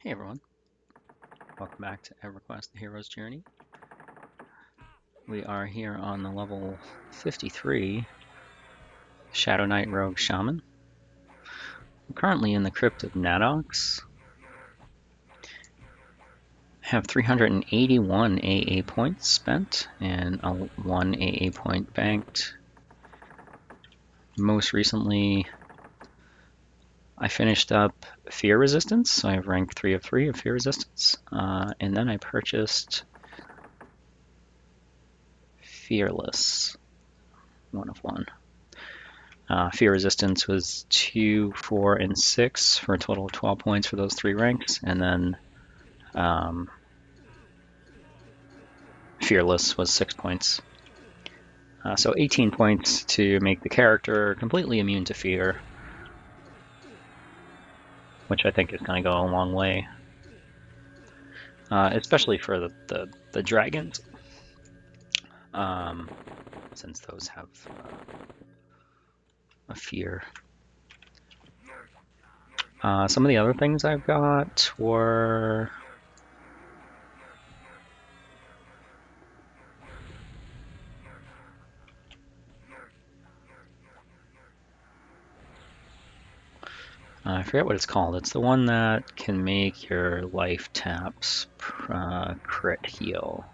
Hey everyone, welcome back to EverQuest, the Hero's Journey. We are here on the level 53 Shadowknight Rogue Shaman. I'm currently in the Crypt of Nadox. Have 381 AA points spent and 1 AA point banked. Most recently, I finished up Fear Resistance, so I have rank 3 of 3 of Fear Resistance, and then I purchased Fearless, 1 of 1. Fear Resistance was 2, 4, and 6 for a total of 12 points for those 3 ranks, and then Fearless was 6 points. So 18 points to make the character completely immune to fear, which I think is going to go a long way, especially for the dragons, since those have a fear. Some of the other things I've got were I forget what it's called. It's the one that can make your life taps crit heal.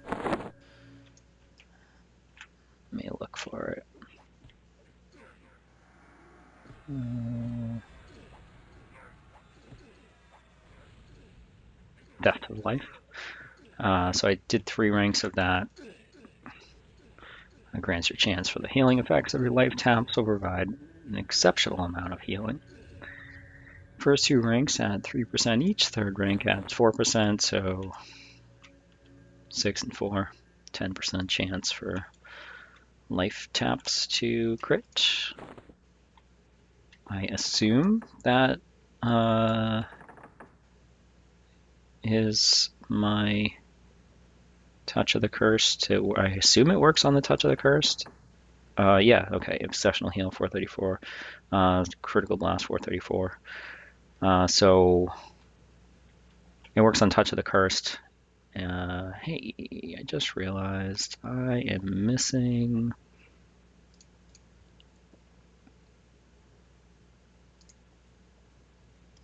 Let me look for it. Death of Life. So I did 3 ranks of that. It grants your chance for the healing effects of your life taps will provide an exceptional amount of healing. First 2 ranks add 3% each. Third rank adds 4%, so 6 and 4, 10% chance for life taps to crit. I assume that is my Touch of the Cursed. I assume it works on the Touch of the Cursed. Yeah, okay. Exceptional Heal 434. Critical Blast 434. So it works on Touch of the Cursed. Hey, I just realized I am missing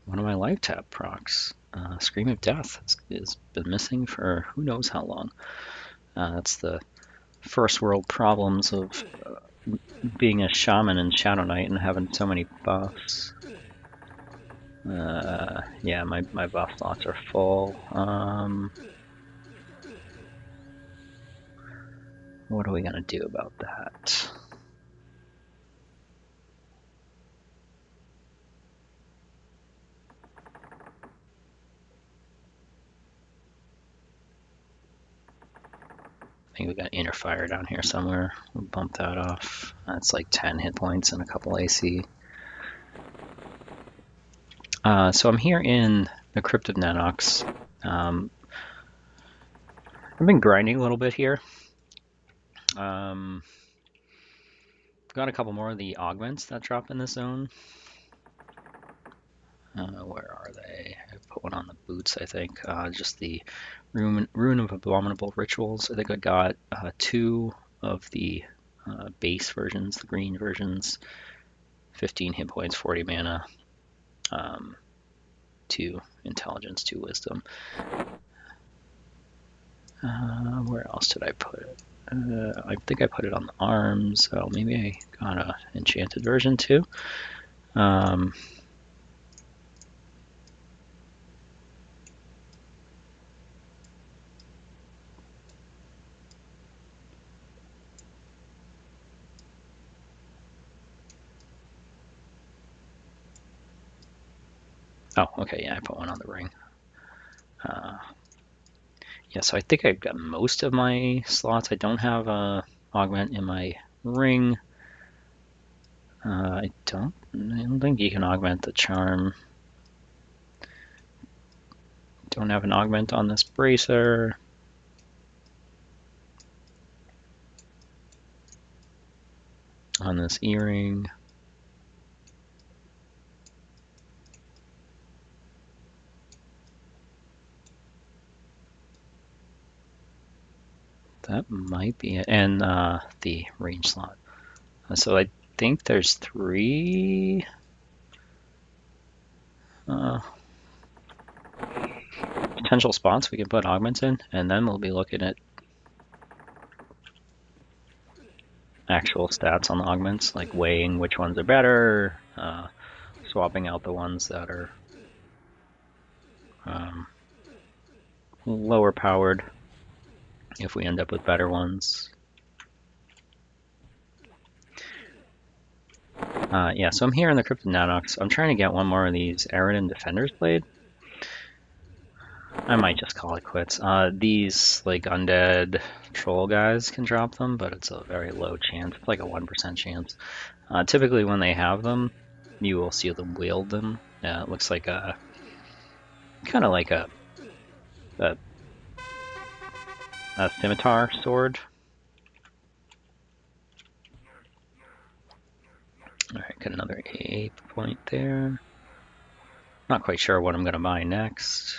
one of my life tap procs. Scream of Death has been missing for who knows how long. That's the first world problems of being a shaman in Shadowknight and having so many buffs. Yeah, my buff slots are full. What are we gonna do about that? I think we got Inner Fire down here somewhere. We'll bump that off. That's like 10 hit points and a couple AC. So I'm here in the Crypt of Nadox. I've been grinding a little bit here. Got a couple more of the augments that drop in this zone. Where are they? I put one on the boots, I think. Just the Rune of Abominable Rituals. I think I got 2 of the base versions, the green versions. 15 hit points, 40 mana, 2 intelligence, 2 wisdom. Where else did I put it? I think I put it on the arms, so maybe I got an enchanted version too. Oh, okay, yeah, I put one on the ring. Yeah, so I think I've got most of my slots. I don't have a augment in my ring. I don't think you can augment the charm. Don't have an augment on this bracer. On this earring. That might be it. And the range slot. So I think there's 3 potential spots we can put augments in, and then we'll be looking at actual stats on the augments, like weighing which ones are better, swapping out the ones that are lower powered if we end up with better ones. Yeah, so I'm here in the Cryptid Nanox. I'm trying to get one more of these Eridan Defender's Blade. I might just call it quits. These like undead troll guys can drop them, but it's a very low chance. It's like a 1% chance. Typically when they have them, you will see them wield them. It looks like a kind of like a scimitar sword. Alright, got another AA point there. Not quite sure what I'm going to buy next.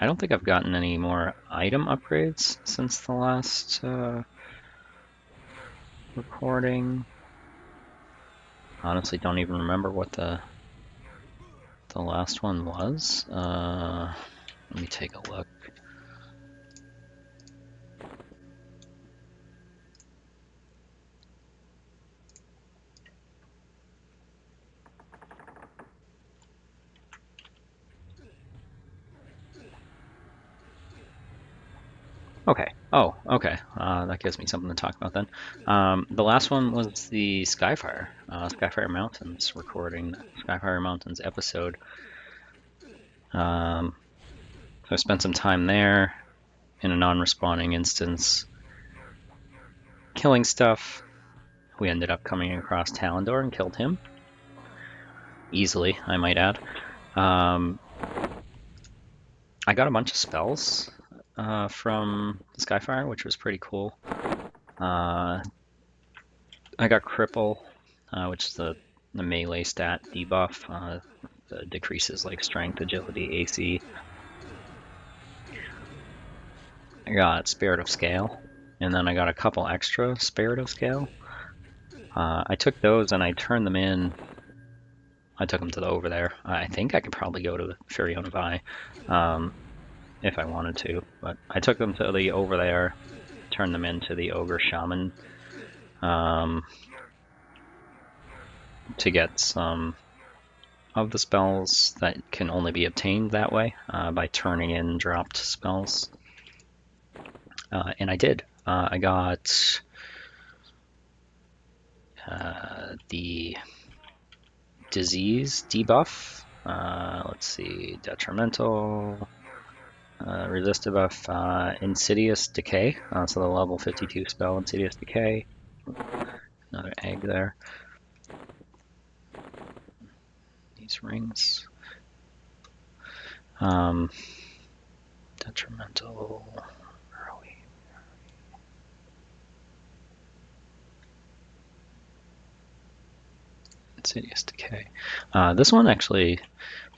I don't think I've gotten any more item upgrades since the last recording. Honestly, don't even remember what the last one was. Let me take a look. Okay. Oh, okay. That gives me something to talk about then. The last one was the Skyfire, Skyfire Mountains recording, Skyfire Mountains episode. So I spent some time there in a non-respawning instance, killing stuff. We ended up coming across Talendor and killed him. Easily, I might add. I got a bunch of spells from Skyfire, which was pretty cool. I got Cripple, which is the melee stat debuff. That decreases like strength, agility, AC. I got Spirit of Scale, and then I got a couple extra Spirit of Scale. I took those and I turned them in. I took them to the over there. I think I could probably go to the Furion of Eye if I wanted to, but I took them to the over there, turned them into the Ogre Shaman to get some of the spells that can only be obtained that way by turning in dropped spells. And I did. I got the disease debuff. Let's see, detrimental, resist debuff, insidious decay. So the level 52 spell, insidious decay. Another egg there. These rings. Detrimental. Where are we? Insidious decay. This one actually,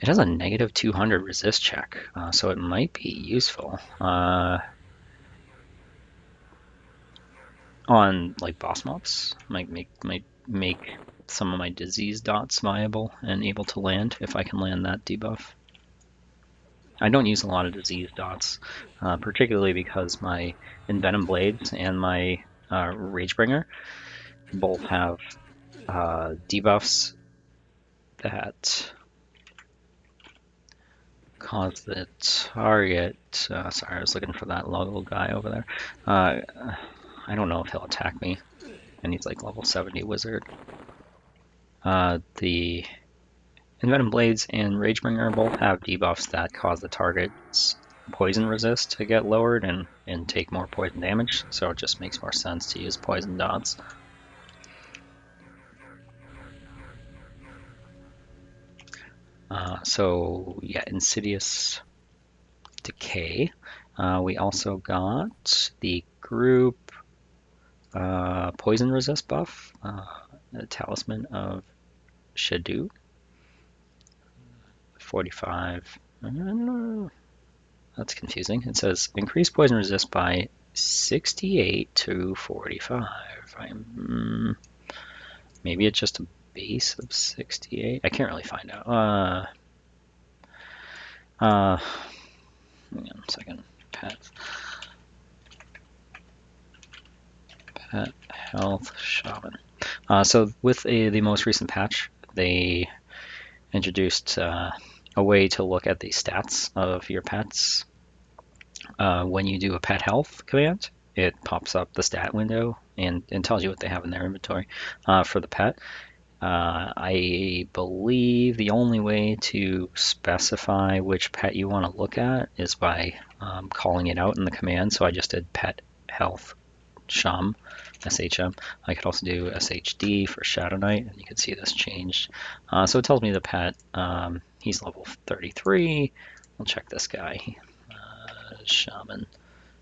it has a negative 200 resist check, so it might be useful on like boss mobs. Might make some of my disease dots viable and able to land if I can land that debuff. I don't use a lot of disease dots, particularly because my Envenom Blades and my Ragebringer both have debuffs that cause the target. Sorry, I was looking for that little guy over there. I don't know if he'll attack me, and he's like level 70 wizard. The Envenom Blades and Ragebringer both have debuffs that cause the target's poison resist to get lowered and take more poison damage, so it just makes more sense to use poison dots. So yeah, Insidious Decay. We also got the group Poison Resist buff, the Talisman of Shadowknight. 45. I don't know. That's confusing. It says increase poison resist by 68 to 45. Maybe it's just a base of 68. I can't really find out. Hang on a second. Pet health shaman. So with the most recent patch, they introduced a way to look at the stats of your pets. When you do a pet health command, it pops up the stat window and tells you what they have in their inventory for the pet. I believe the only way to specify which pet you want to look at is by calling it out in the command. So I just did pet health SHM, SHM. I could also do SHD for Shadowknight, and you can see this changed. So it tells me the pet, he's level 33. We'll check this guy, Shaman.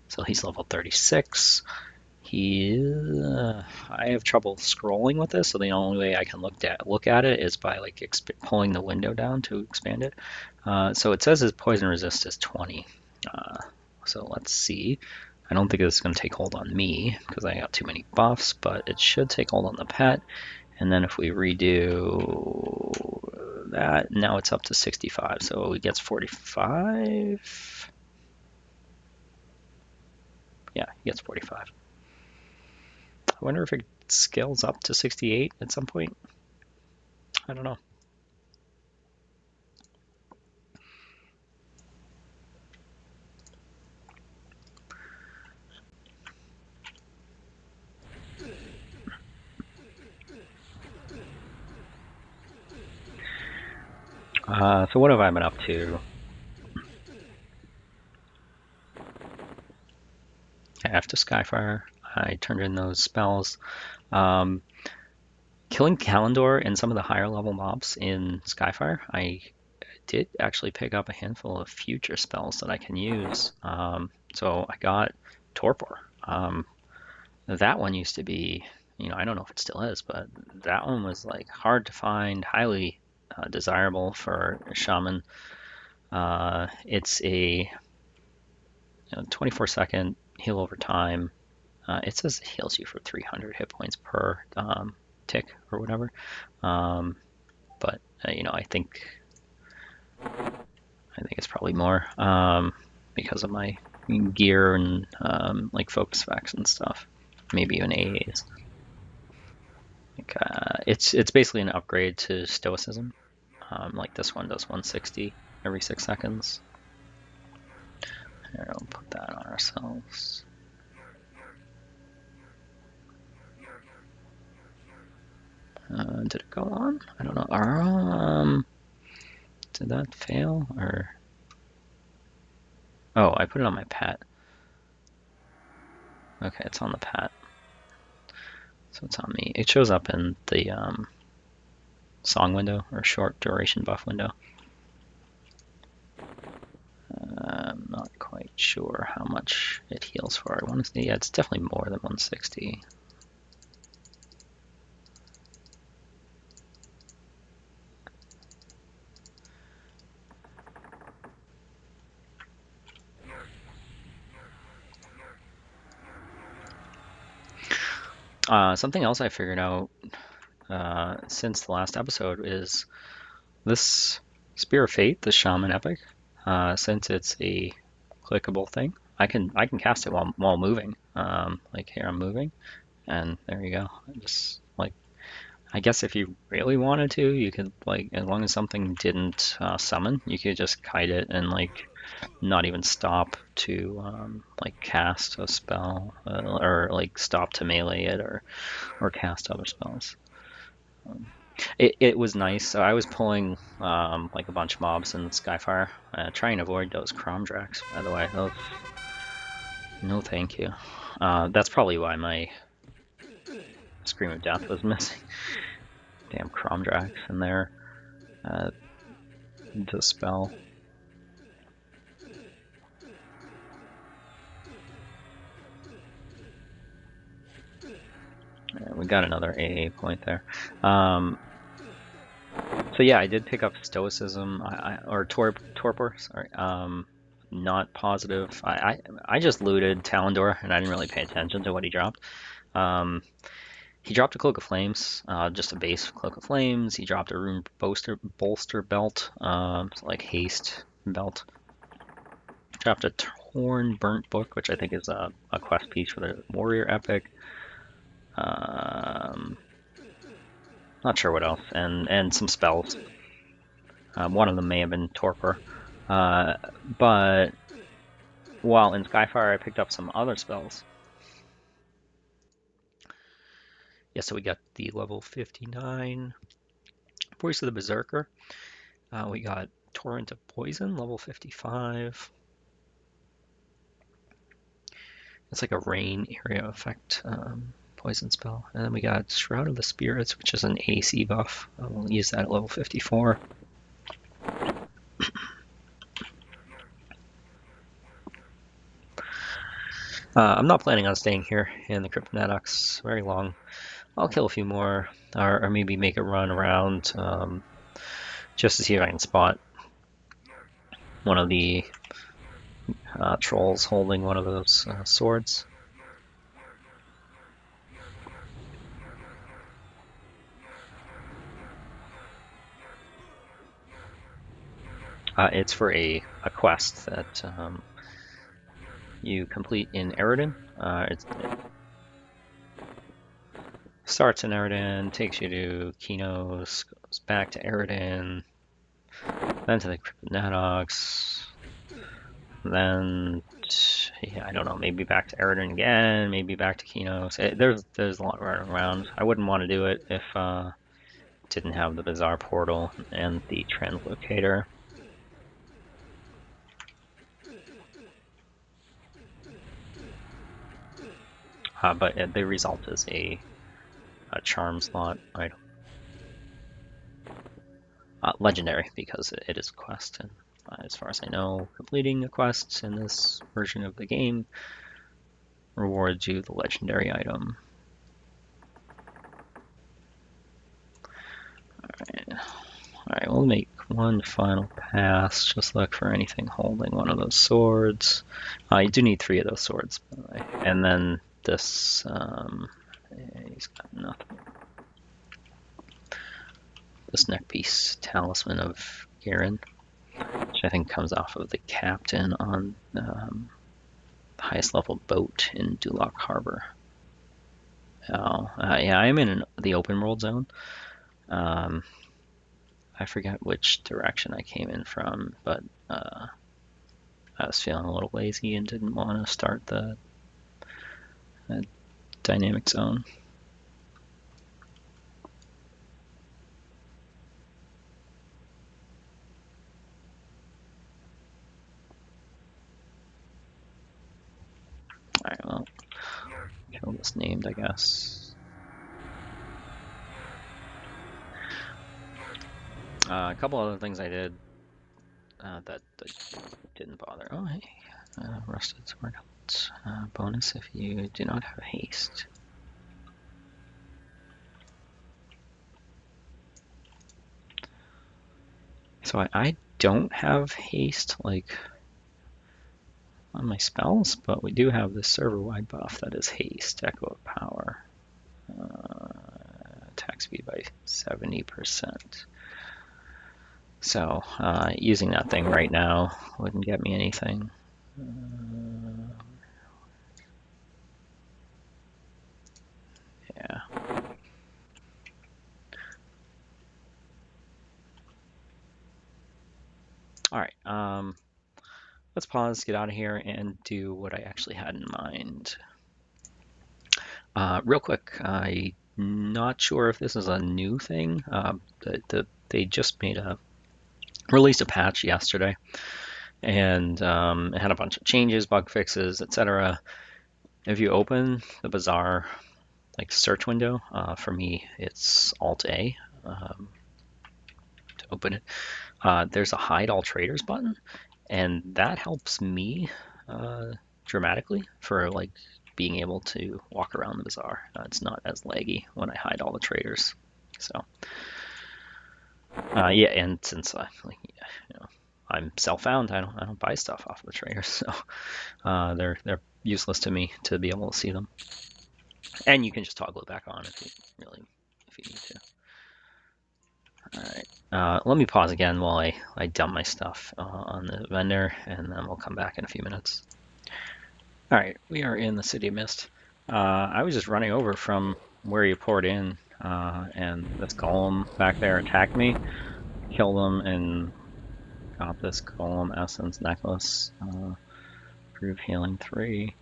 So he's level 36. I have trouble scrolling with this, so the only way I can look at it is by like pulling the window down to expand it. So it says his poison resist is 20. So let's see. I don't think it's going to take hold on me because I got too many buffs, but it should take hold on the pet. And then if we redo that, now it's up to 65. So he gets 45. Yeah, he gets 45. I wonder if it scales up to 68 at some point. I don't know. So what have I been up to? After Skyfire, I turned in those spells. Killing Kalendor and some of the higher level mobs in Skyfire, I did actually pick up a handful of future spells that I can use. So I got Torpor. That one used to be, I don't know if it still is, but that one was like hard to find, highly desirable for a Shaman. It's a 24-second heal over time. It says it heals you for 300 hit points per tick or whatever. But I think it's probably more because of my gear and like focus effects and stuff. Maybe even AAs. It's basically an upgrade to Stoicism. Like this one does 160 every 6 seconds. Here, I'll put that on ourselves. Did it go on? I don't know. Did that fail or? Oh, I put it on my pet. Okay, it's on the pet. So it's on me. It shows up in the song window or short duration buff window. I'm not quite sure how much it heals for. I want to say, yeah, it's definitely more than 160. Something else I figured out since the last episode is this Spear of Fate, the Shaman Epic. Since it's a clickable thing, I can cast it while moving. Like here, I'm moving, and there you go. Just like, I guess if you really wanted to, you could like, as long as something didn't summon, you could just kite it and like not even stop to like cast a spell or like stop to melee it or cast other spells. It was nice. So I was pulling like a bunch of mobs in Skyfire, trying to avoid those Cromdrax. By the way, those, no thank you. That's probably why my Scream of Death was missing. Damn Cromdrax in there to spell. We got another AA point there. So yeah, I did pick up Stoicism or Torpor. Sorry. not positive. I just looted Talendor, and I didn't really pay attention to what he dropped. He dropped a Cloak of Flames, just a base Cloak of Flames. He dropped a Rune bolster belt, like haste belt. Dropped a Torn Burnt Book, which I think is a quest piece for the Warrior Epic. Not sure what else, and some spells. One of them may have been Torpor. But while in Skyfire, I picked up some other spells. Yeah, so we got the level 59 Voice of the Berserker. We got Torrent of Poison, level 55. It's like a rain area effect poison spell. And then we got Shroud of the Spirits, which is an AC buff. We'll use that at level 54. I'm not planning on staying here in the Cryptonatox very long. I'll kill a few more, or maybe make a run around just to see if I can spot one of the trolls holding one of those swords. It's for a quest that you complete in Eridan. It starts in Eridan, takes you to Kinos, goes back to Eridan, then to the Cryptonatox, then I don't know, maybe back to Eridan again, maybe back to Kinos. There's a lot running around. I wouldn't want to do it if didn't have the Bazaar portal and the translocator. But the result is a charm slot item. Legendary, because it is a quest, and as far as I know, completing a quest in this version of the game rewards you the legendary item. Alright, we'll make one final pass. Just look for anything holding one of those swords. You do need 3 of those swords, by the way. And then this, he's got nothing. This neck piece, Talisman of Garen, which I think comes off of the captain on the highest level boat in Duloc Harbor. Yeah, I'm in the open world zone. I forget which direction I came in from, but I was feeling a little lazy and didn't want to start the dynamic zone. Alright, well, kill this named, I guess. A couple other things I did that didn't bother. Oh, hey, rusted sword helmet. Bonus if you do not have haste. So I don't have haste like on my spells, but we do have this server-wide buff that is haste, echo of power, attack speed by 70%. So using that thing right now wouldn't get me anything. Yeah. All right. Let's pause, get out of here, and do what I actually had in mind. Real quick, I'm not sure if this is a new thing. They just released a patch yesterday, and it had a bunch of changes, bug fixes, etc. If you open the Bazaar search window, for me it's Alt A to open it. There's a hide all traders button, and that helps me dramatically for being able to walk around the Bazaar. It's not as laggy when I hide all the traders. So yeah, and since I'm self-found. I don't buy stuff off of the traders, so they're useless to me to be able to see them. And you can just toggle it back on if you need to. All right. Let me pause again while I dump my stuff on the vendor, and then we'll come back in a few minutes. All right, we are in the City of Mist. I was just running over from where you poured in, and this golem back there attacked me, killed him, and got this golem essence necklace. Improve healing 3.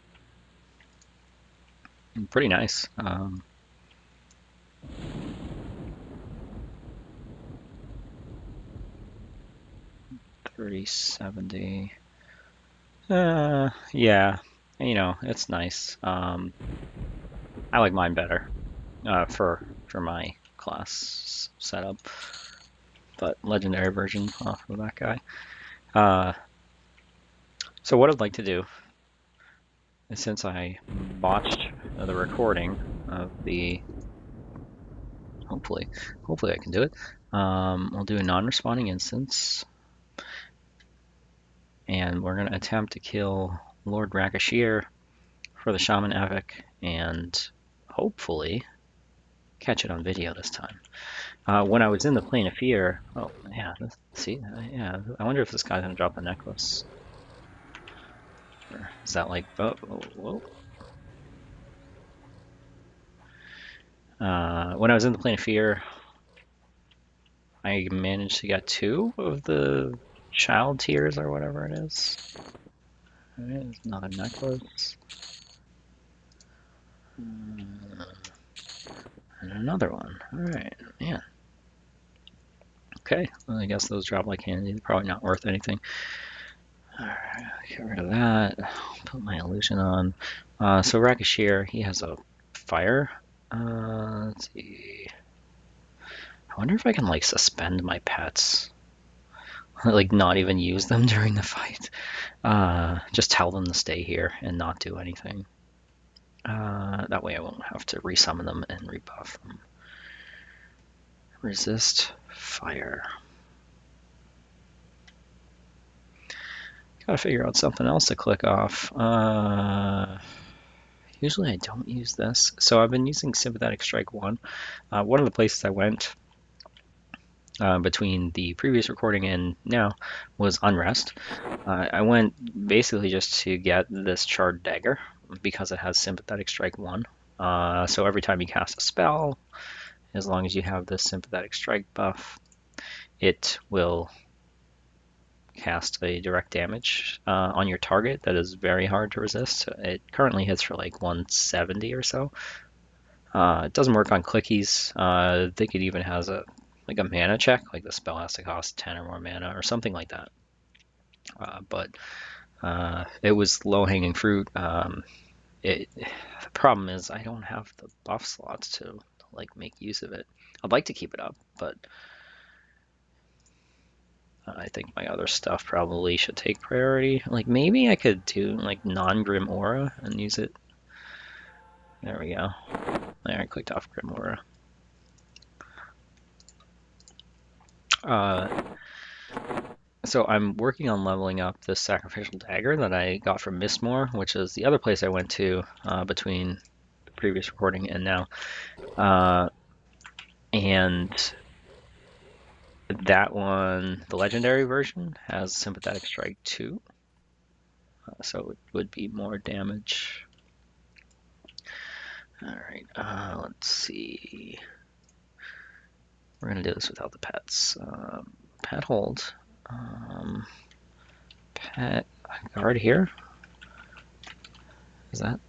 Pretty nice. 3070. Yeah, you know, it's nice. I like mine better for my class setup, but legendary version off of that guy. So what I'd like to do is, since I botched the recording of the, hopefully I can do it. We'll do a non-responding instance, and we're going to attempt to kill Lord Rakashir for the Shaman Epic, and hopefully catch it on video this time. When I was in the Plane of Fear, oh yeah, see, yeah, I wonder if this guy's gonna drop the necklace. Or is that like, whoa. When I was in the Plane of Fear, I managed to get 2 of the child tears or whatever it is. All right, there's another necklace. And another one. Alright, man. Okay, well, I guess those drop like candy. They're probably not worth anything. Alright, get rid of that. Put my illusion on. So Rakashir, he has a fire. Let's see. I wonder if I can like suspend my pets. Like not even use them during the fight. Just tell them to stay here and not do anything. That way I won't have to resummon them and rebuff them. Resist fire. Gotta figure out something else to click off. Usually I don't use this. So I've been using Sympathetic Strike 1. One of the places I went between the previous recording and now was Unrest. I went basically just to get this Charred Dagger because it has Sympathetic Strike 1. So every time you cast a spell, as long as you have this Sympathetic Strike buff, it will cast a direct damage on your target that is very hard to resist. It currently hits for like 170 or so. It doesn't work on clickies. I think it even has a mana check, like the spell has to cost 10 or more mana or something like that. But it was low-hanging fruit. The problem is I don't have the buff slots to like make use of it. I'd like to keep it up, but I think my other stuff probably should take priority. Like maybe I could do like non-Grim Aura and use it. There we go. There, I clicked off Grim Aura. So I'm working on leveling up this Sacrificial Dagger that I got from Mistmore, which is the other place I went to between the previous recording and now. And that one, the legendary version, has Sympathetic Strike 2. So it would be more damage. Alright, let's see. We're going to do this without the pets. Pet hold. Pet guard here. Is that?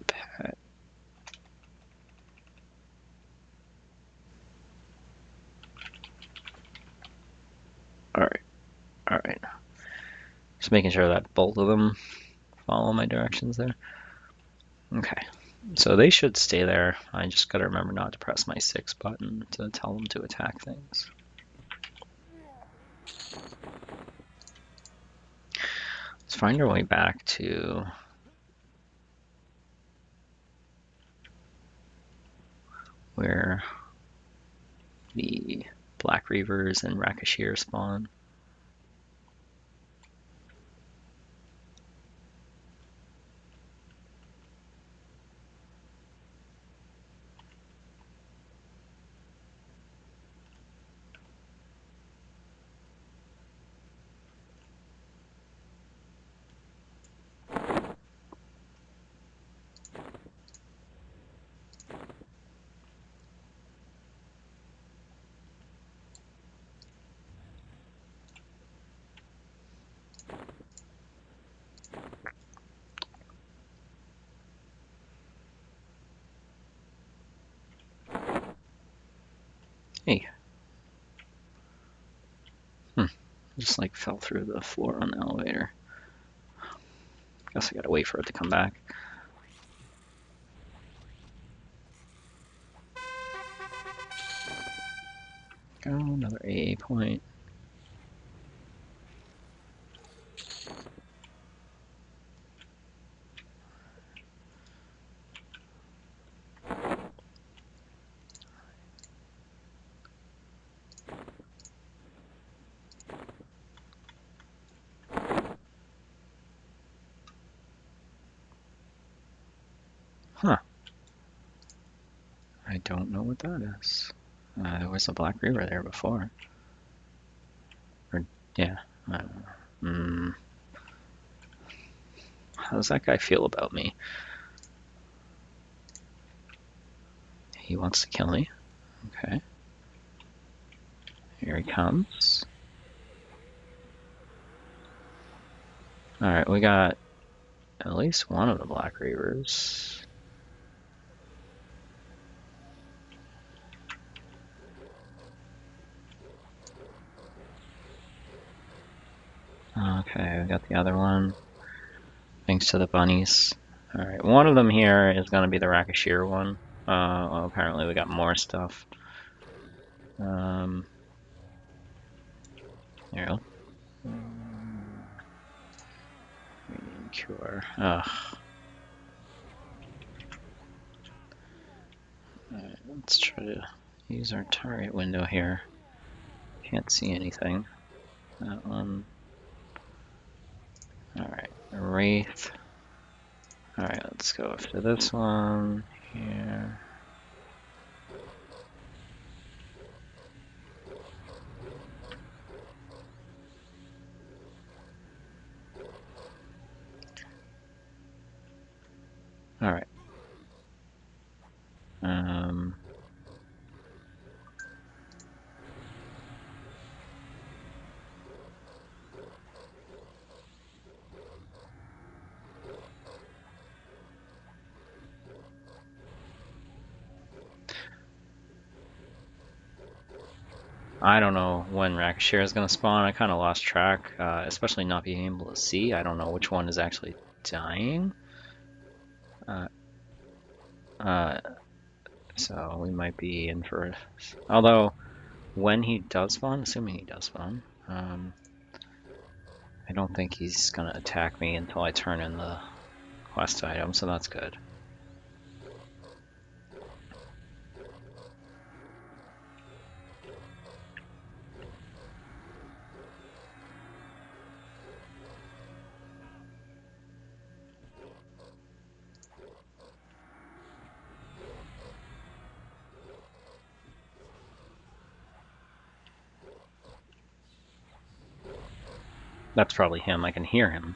Pet. Alright. Just making sure that both of them follow my directions there. Okay. So they should stay there. I just gotta remember not to press my 6 button to tell them to attack things. Let's find our way back to where the Black Reavers and Rakashir spawn. Hey. Just like fell through the floor on the elevator. Guess I gotta wait for it to come back. Go, another AA point. Huh. I don't know what that is. There was a Black Reaver there before. Or, yeah. How does that guy feel about me? He wants to kill me. Okay. Here he comes. Alright, we got at least one of the Black Reavers. Okay, we got the other one. Thanks to the bunnies. Alright, one of them here is going to be the Rakashir one. Well, apparently we got more stuff. There we go. Cure. Ugh. Alright, let's try to use our target window here. Can't see anything. That one. Alright, Wraith. Alright, let's go after this one here. Alright. I don't know when Rakashir is going to spawn. I kind of lost track, especially not being able to see. I don't know which one is actually dying. So we might be in for it. Although, when he does spawn, assuming he does spawn, I don't think he's going to attack me until I turn in the quest item, so that's good. That's probably him. I can hear him.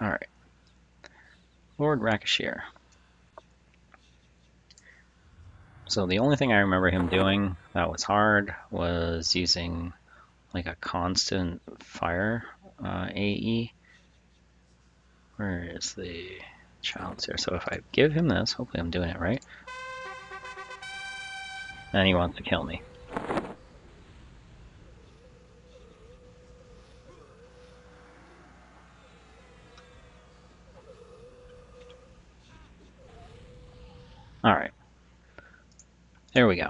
Alright. Lord Rakashir. So the only thing I remember him doing that was hard was using like a constant fire AE. Where is the challenge here? So if I give him this, hopefully I'm doing it right. and he wants to kill me. Alright. There we go.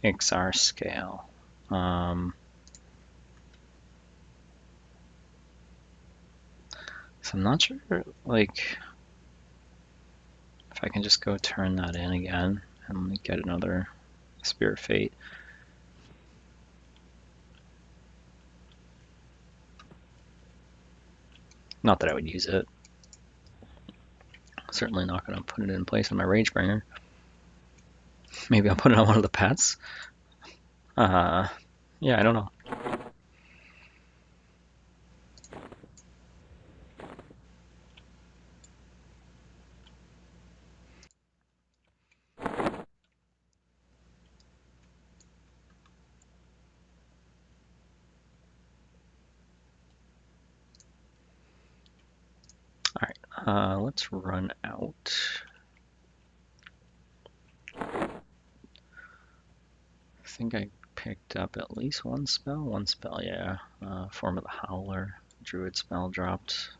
XR scale. So I'm not sure, like, if I can just go turn that in again and get another Spirit Fate. Not that I would use it. Certainly not going to put it in place on my Ragebringer. Maybe I'll put it on one of the pets. Yeah, I don't know. Alright, let's run out. I think I picked up at least one spell. One spell, yeah. Form of the Howler. Druid spell dropped.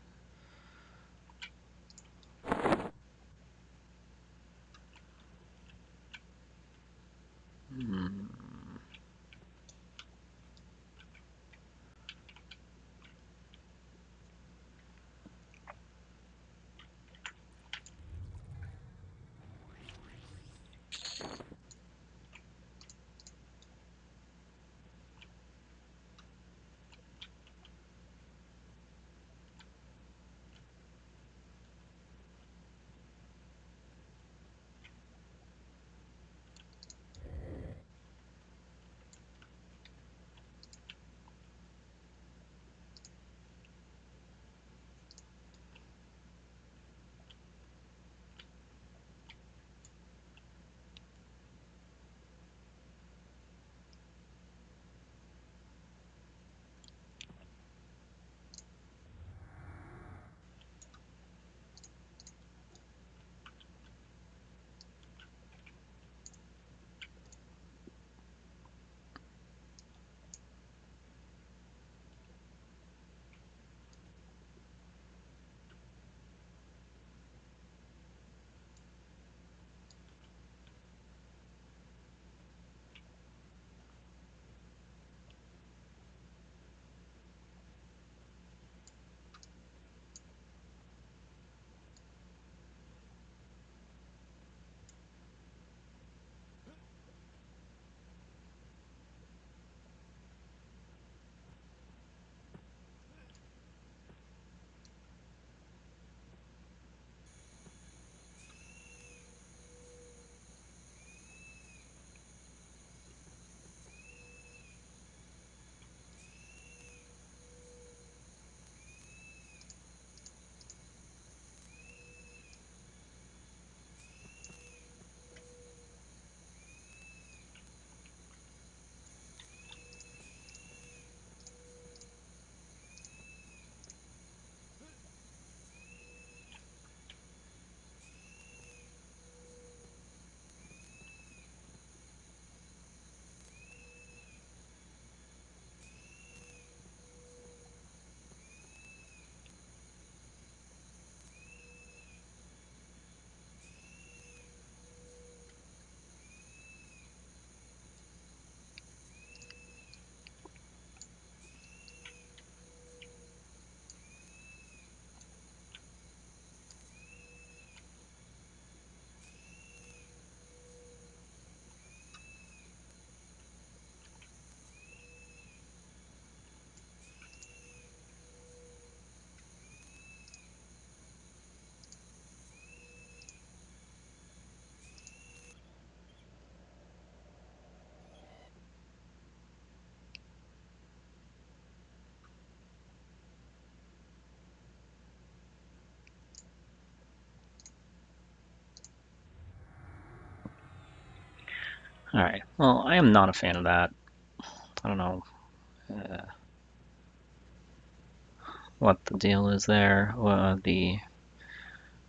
Alright, well, I am not a fan of that. I don't know what the deal is there. I mean,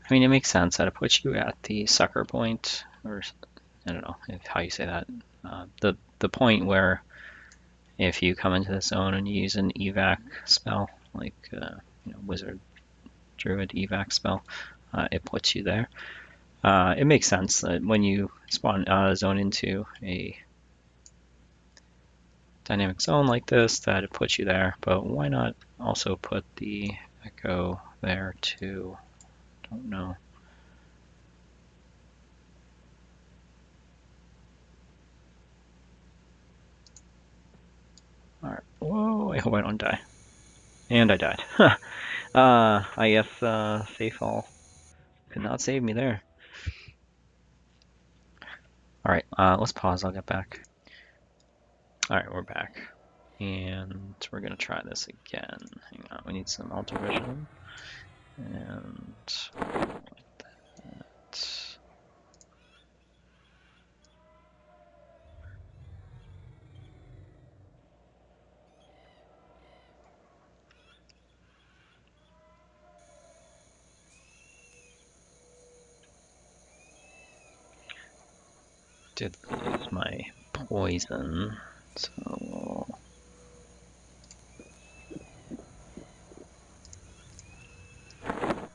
it makes sense that it puts you at the sucker point, or I don't know how you say that. The point where if you come into the zone and you use an evac spell, like wizard, druid evac spell, it puts you there. It makes sense that when you spawn zone into a dynamic zone like this, that it puts you there. But why not also put the echo there too? Don't know. All right. Whoa! I hope I don't die. And I died. I guess safe fall could not save me there. All right. Let's pause. I'll get back. All right, we're back. And we're going to try this again. Hang on, we need some alter vision. And like that. Did lose my poison, so we'll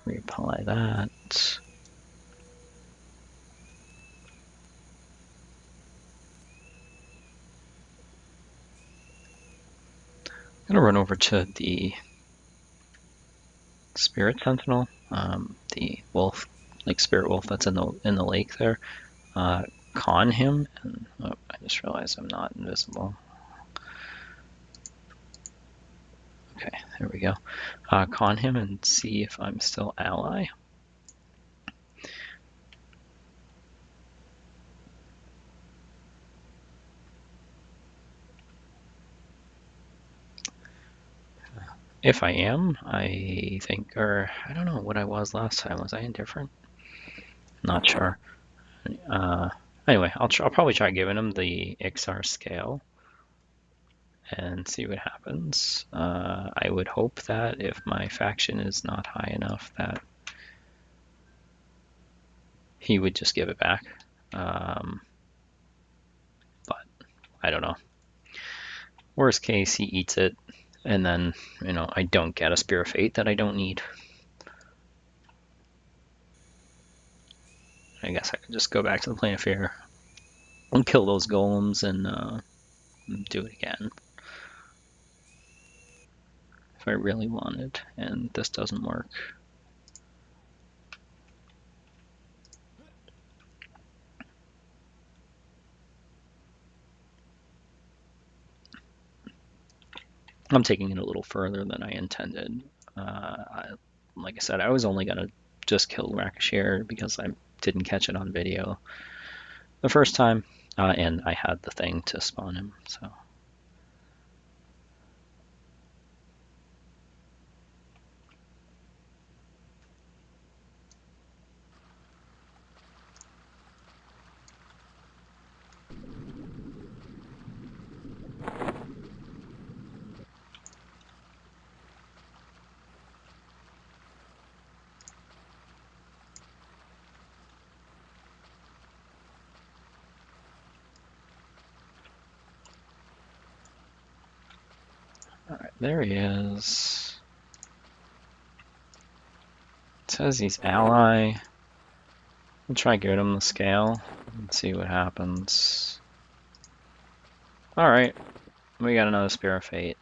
reapply that. I'm gonna run over to the Spirit Sentinel, the wolf, like spirit wolf that's in the lake there. Con him, and oh, I just realized I'm not invisible. Okay, there we go. Con him and see if I'm still ally. If I am, I think, or I don't know what I was last time. Was I indifferent? Not sure. Anyway, I'll probably try giving him the XR scale and see what happens. I would hope that if my faction is not high enough that he would just give it back. But I don't know. Worst case, he eats it, and then, I don't get a Spear of Fate that I don't need. I guess I could just go back to the Plane of Fear and kill those golems and do it again. If I really wanted, and this doesn't work. I'm taking it a little further than I intended. Like I said, I was only gonna just kill Rakashir because I didn't catch it on video the first time, and I had the thing to spawn him, so. Alright, there he is. It says he's ally. We'll try giving him the scale and see what happens. Alright, we got another Spear of Fate.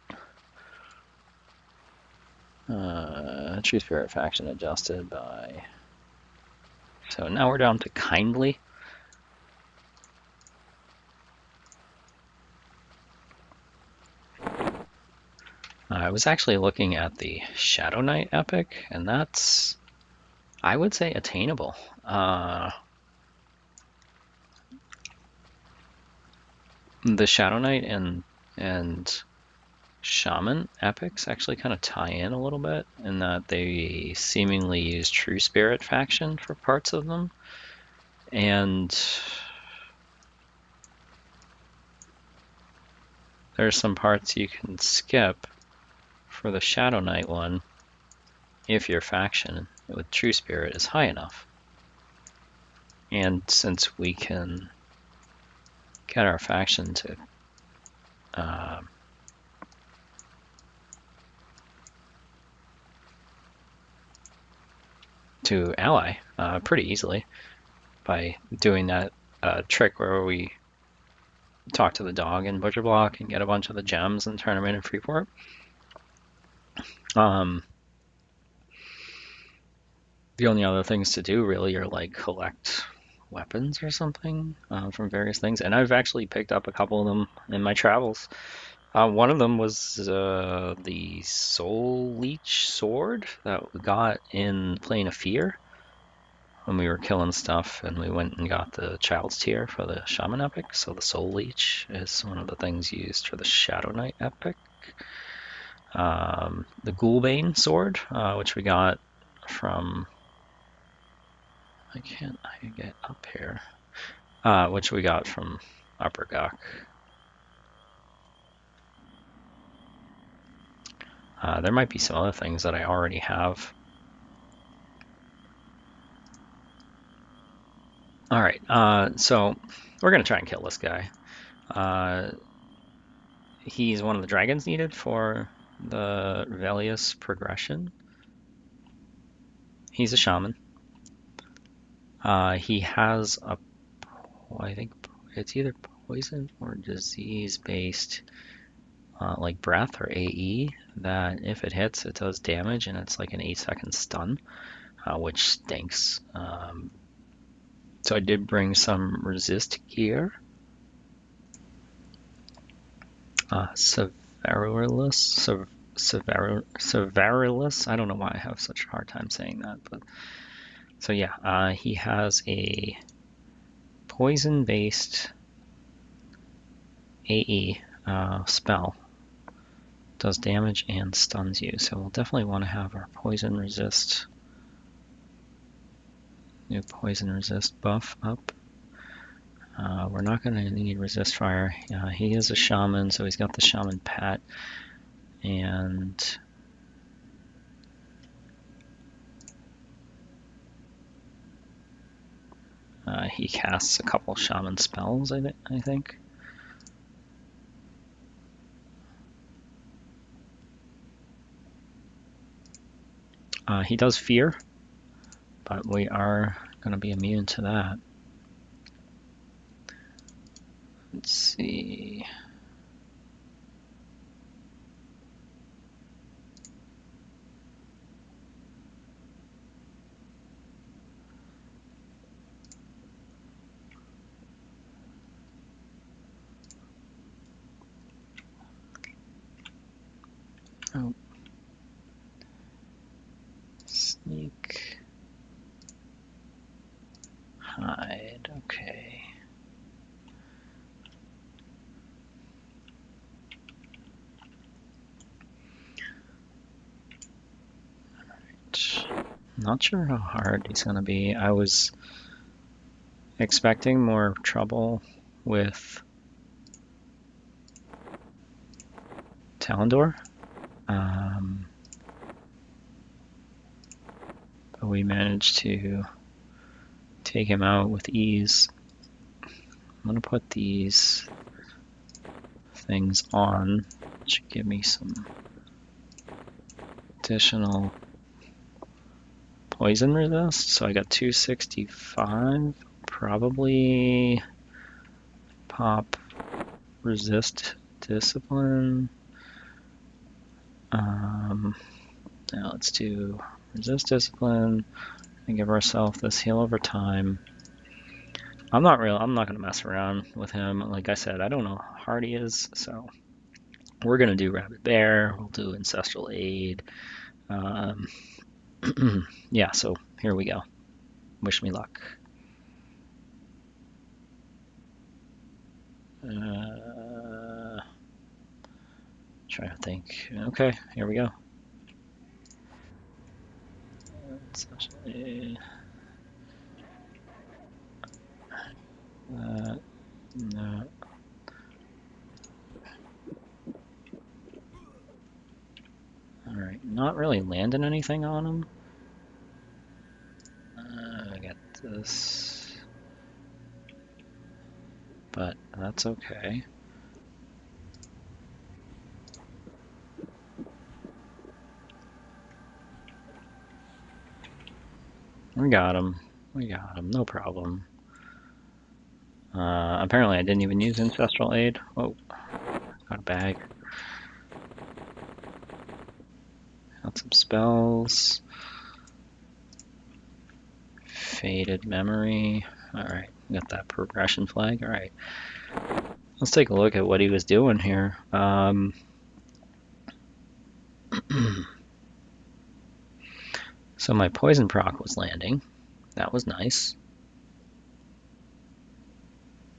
True Spirit faction adjusted by... So now we're down to kindly. I was actually looking at the Shadowknight epic, and that's, I would say, attainable. The Shadowknight and Shaman epics actually kind of tie in a little bit in that they seemingly use True Spirit faction for parts of them, and there's some parts you can skip for the Shadowknight one if your faction with True Spirit is high enough. And since we can get our faction to ally pretty easily by doing that trick where we talk to the dog in Butcher Block and get a bunch of the gems and turn them in Freeport. The only other things to do really are like collect weapons or something from various things, and I've actually picked up a couple of them in my travels. One of them was the Soul Leech sword that we got in Plane of Fear when we were killing stuff, and we went and got the Child's Tear for the Shaman epic. So the Soul Leech is one of the things used for the Shadowknight epic. The Ghoulbane sword, which we got from... I can't get up here. Which we got from Upper Gok. There might be some other things that I already have. Alright, so we're going to try and kill this guy. He's one of the dragons needed for the Velius progression. He's a shaman. He has a, I think it's either poison or disease-based, like breath or AE, that if it hits, it does damage, and it's like an 8-second stun, which stinks. So I did bring some resist gear. Severulus. I don't know why I have such a hard time saying that, but so yeah, he has a poison-based AE spell. Does damage and stuns you, so we'll definitely want to have our poison resist. New poison resist buff up. We're not going to need resist fire. He is a shaman, so he's got the shaman pat, and he casts a couple shaman spells, I think. He does fear, but we are going to be immune to that. Let's see. Oh. Sneak. Hide, okay. Alright. Not sure how hard he's going to be. I was expecting more trouble with Talendor. But we managed to take him out with ease. I'm going to put these things on, which should give me some additional poison resist. So I got 265. Probably pop resist discipline. Now let's do resist discipline and give ourselves this heal over time. I'm not going to mess around with him. Like I said, I don't know how hard he is, so we're going to do Rabid Bear. We'll do Ancestral Aid. Yeah, so here we go. Wish me luck. Trying to think. Okay, here we go. Ancestral Aid. No. Alright, not really landing anything on him. I got this. but that's okay. We got him. We got him. No problem. Apparently I didn't even use Ancestral Aid. Oh, got a bag. Got some spells. Faded Memory. Alright, got that progression flag. Alright. Let's take a look at what he was doing here. So my poison proc was landing. That was nice.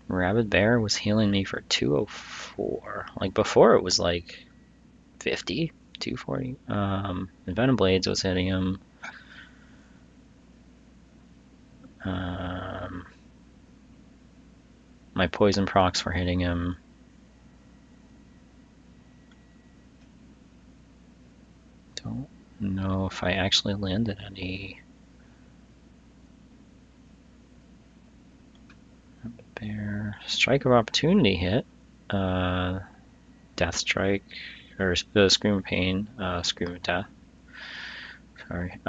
Rabid Bear was healing me for 204. Like before it was like 50, 240. And Venom Blades was hitting him. My poison procs were hitting him. Don't know if I actually landed any. Bear. Strike of Opportunity hit. Death Strike. Or Scream of Pain. Scream of Death. Sorry.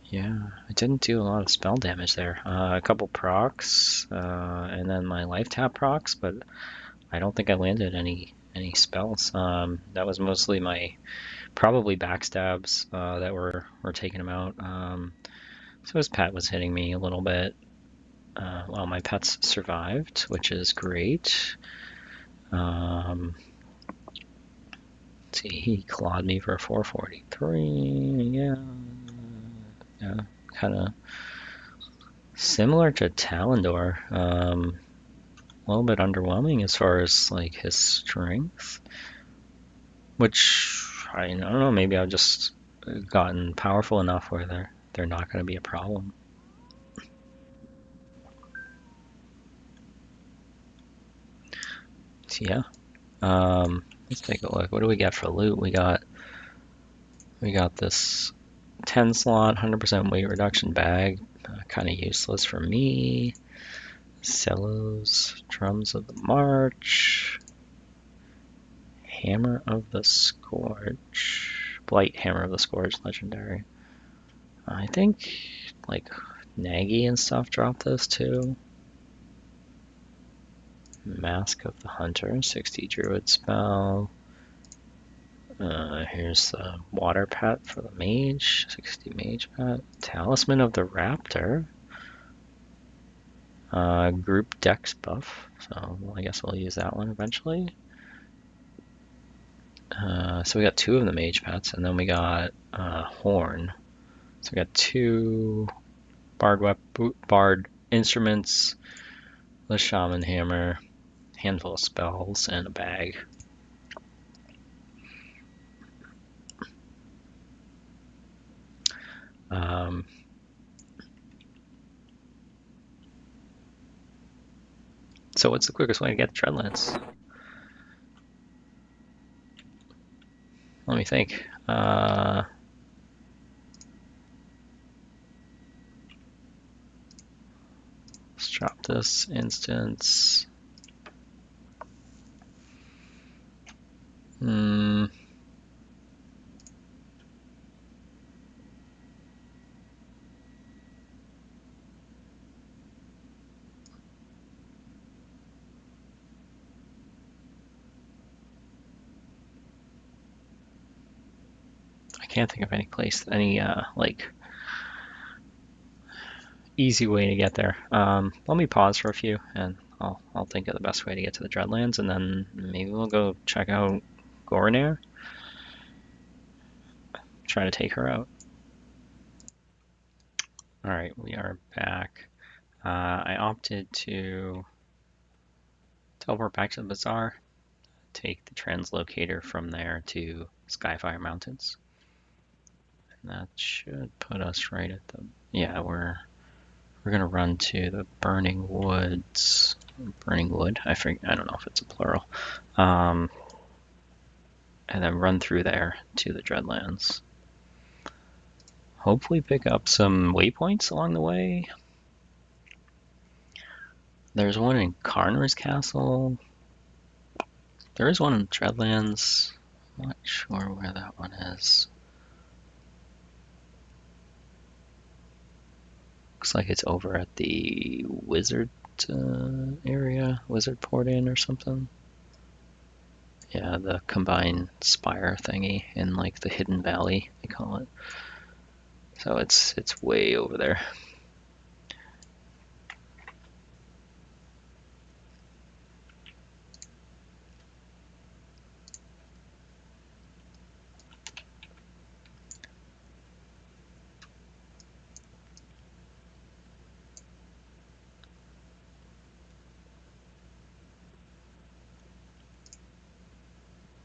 Yeah, I didn't do a lot of spell damage there. A couple procs, and then my life tap procs, but I don't think I landed any spells. That was mostly my probably backstabs that were taking him out. So his pet was hitting me a little bit. Well, my pets survived, which is great. Let's see, he clawed me for 443. Yeah, kind of similar to Talendor. A little bit underwhelming as far as like his strength, which I don't know. Maybe I've just gotten powerful enough where they're not going to be a problem. So yeah, let's take a look. What do we got for loot? We got this 10 slot, 100% weight reduction bag. Kind of useless for me. Cellos, Drums of the March, Hammer of the Scourge, Blight Hammer of the Scourge, legendary. I think like Nagy and stuff dropped this too. Mask of the Hunter, 60 Druid spell. Here's the Water Pet for the Mage, 60 Mage Pet. Talisman of the Raptor. Group Dex buff, so I guess we'll use that one eventually. So we got 2 of the Mage Pets, and then we got Horn. So we got 2 Bard instruments, the Shaman Hammer, handful of spells, and a bag. So what's the quickest way to get to Dreadlands? Let me think. Let's drop this instance. I can't think of any like easy way to get there. Let me pause for a few, and I'll think of the best way to get to the Dreadlands, and then maybe we'll go check out Gorinair. Try to take her out. All right, we are back. I opted to teleport back to the bazaar, take the translocator from there to Skyfire Mountains. And that should put us right at the... Yeah, we're gonna run to the Burning Woods. Burning wood. I don't know if it's a plural. And then run through there to the Dreadlands. Hopefully pick up some waypoints along the way. There's one in Karner's Castle. There is one in Dreadlands. I'm not sure where that one is. Looks like it's over at the Wizard area, Wizard Port Inn or something. Yeah, the combined spire thingy in like the Hidden Valley, they call it. So it's way over there.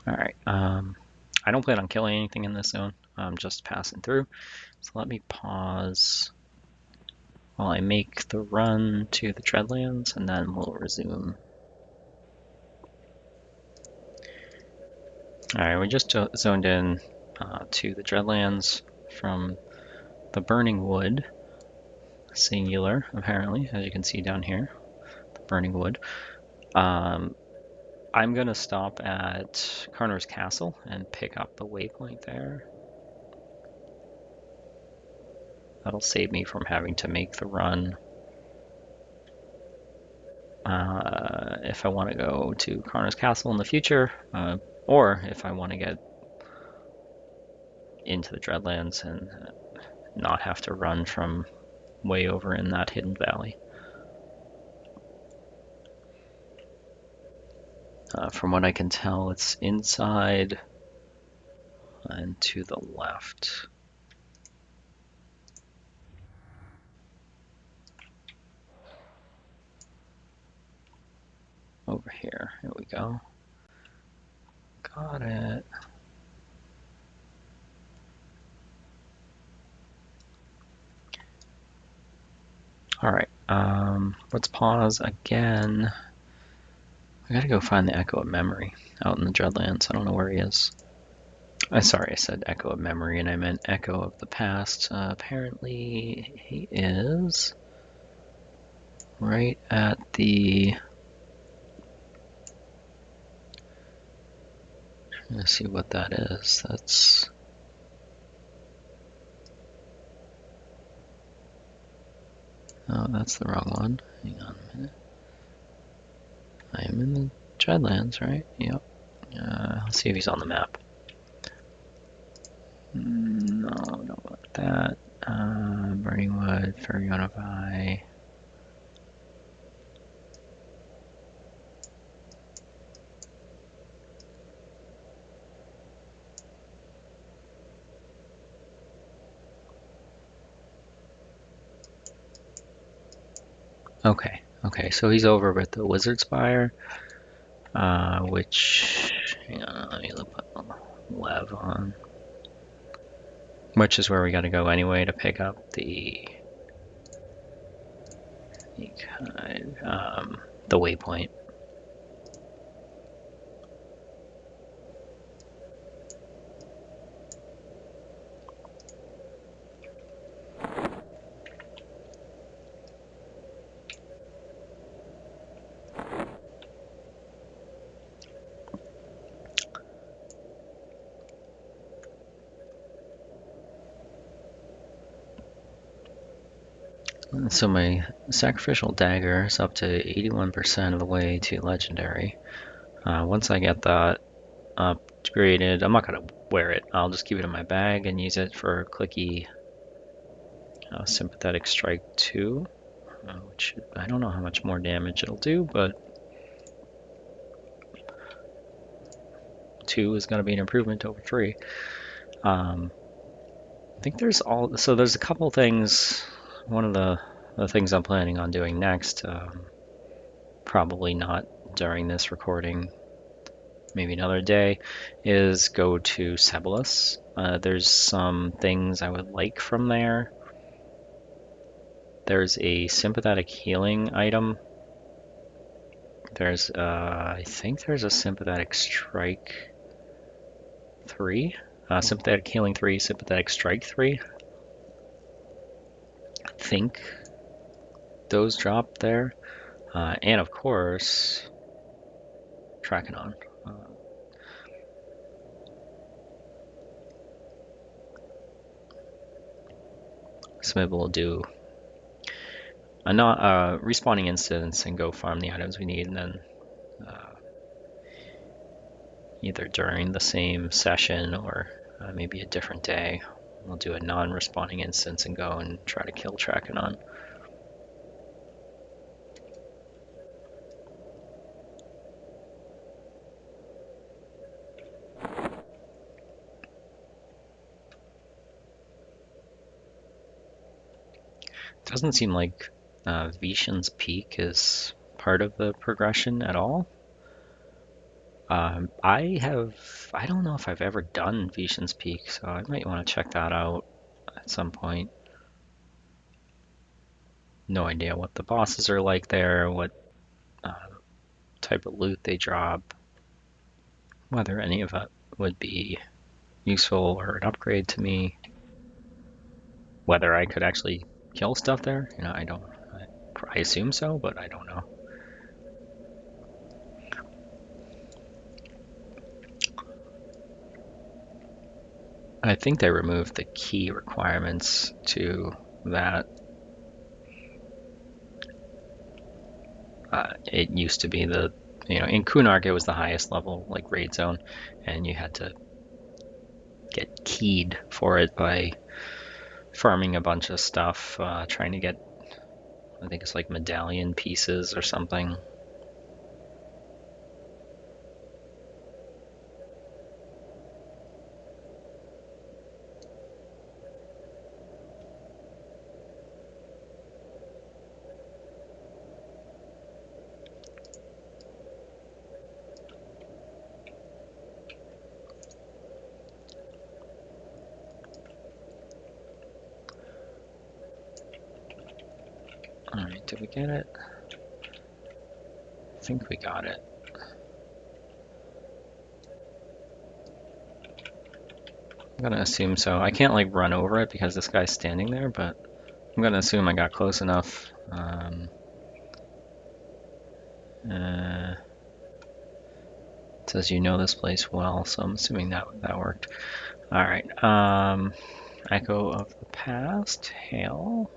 All right. I don't plan on killing anything in this zone. I'm just passing through. So let me pause while I make the run to the Dreadlands, and then we'll resume. All right, we just zoned in to the Dreadlands from the Burning Wood, singular, apparently, as you can see down here, the Burning Wood. I'm going to stop at Karner's Castle and pick up the waypoint there. That'll save me from having to make the run if I want to go to Karner's Castle in the future, or if I want to get into the Dreadlands and not have to run from way over in that hidden valley. From what I can tell, it's inside and to the left. Over here. Here we go. Got it. All right. Let's pause again. I gotta go find the Echo of Memory out in the Dreadlands. I don't know where he is. Sorry, I said Echo of Memory and I meant Echo of the Past. Apparently he is right at the... Let's see what that is. That's... Oh, that's the wrong one. Hang on a minute. I am in the Dreadlands, right? Yep. Let's see if he's on the map. No, don't want that. Burning Wood, Ferryonify. Okay, so he's over with the Wizard Spire, which, hang on, let me put the Lev on, which is where we gotta go anyway to pick up the waypoint. So my sacrificial dagger is up to 81% of the way to legendary. Once I get that upgraded, I'm not going to wear it. I'll just keep it in my bag and use it for clicky sympathetic strike 2, which I don't know how much more damage it'll do, but 2 is going to be an improvement over 3. I think there's a couple things. One of the things I'm planning on doing next, probably not during this recording, maybe another day, is go to Cebolus. There's some things I would like from there. There's a sympathetic healing item There's, I think there's a sympathetic strike 3, sympathetic healing 3, sympathetic strike 3. I think those drop there. And of course, Trachanon. So maybe we'll do a respawning instance and go farm the items we need, and then either during the same session or maybe a different day, we'll do a non-respawning instance and go and try to kill Trachanon. Doesn't seem like Vishan's Peak is part of the progression at all. I don't know if I've ever done Vishan's Peak, so I might want to check that out at some point. No idea what the bosses are like there, what type of loot they drop, whether any of it would be useful or an upgrade to me, whether I could actually kill stuff there. I assume so, but I don't know. I think they removed the key requirements to that. It used to be in Kunark it was the highest level, like raid zone, and you had to get keyed for it by farming a bunch of stuff, trying to get, I think it's like medallion pieces or something. Alright, did we get it? I think we got it. I'm gonna assume so. I can't like run over it because this guy's standing there, but I'm gonna assume I got close enough. It says you know this place well, so I'm assuming that worked. Alright, Echo of the Past, Hail.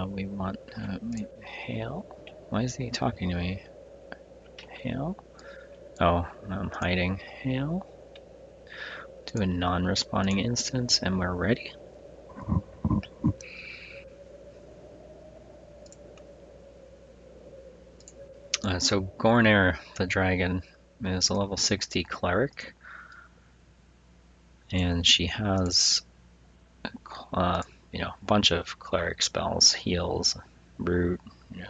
We want, Hail? Why is he talking to me? Hail? Oh, I'm hiding. Hail? Do a non-responding instance and we're ready. So Gornair the dragon is a level 60 cleric, and she has a bunch of cleric spells: heals, root,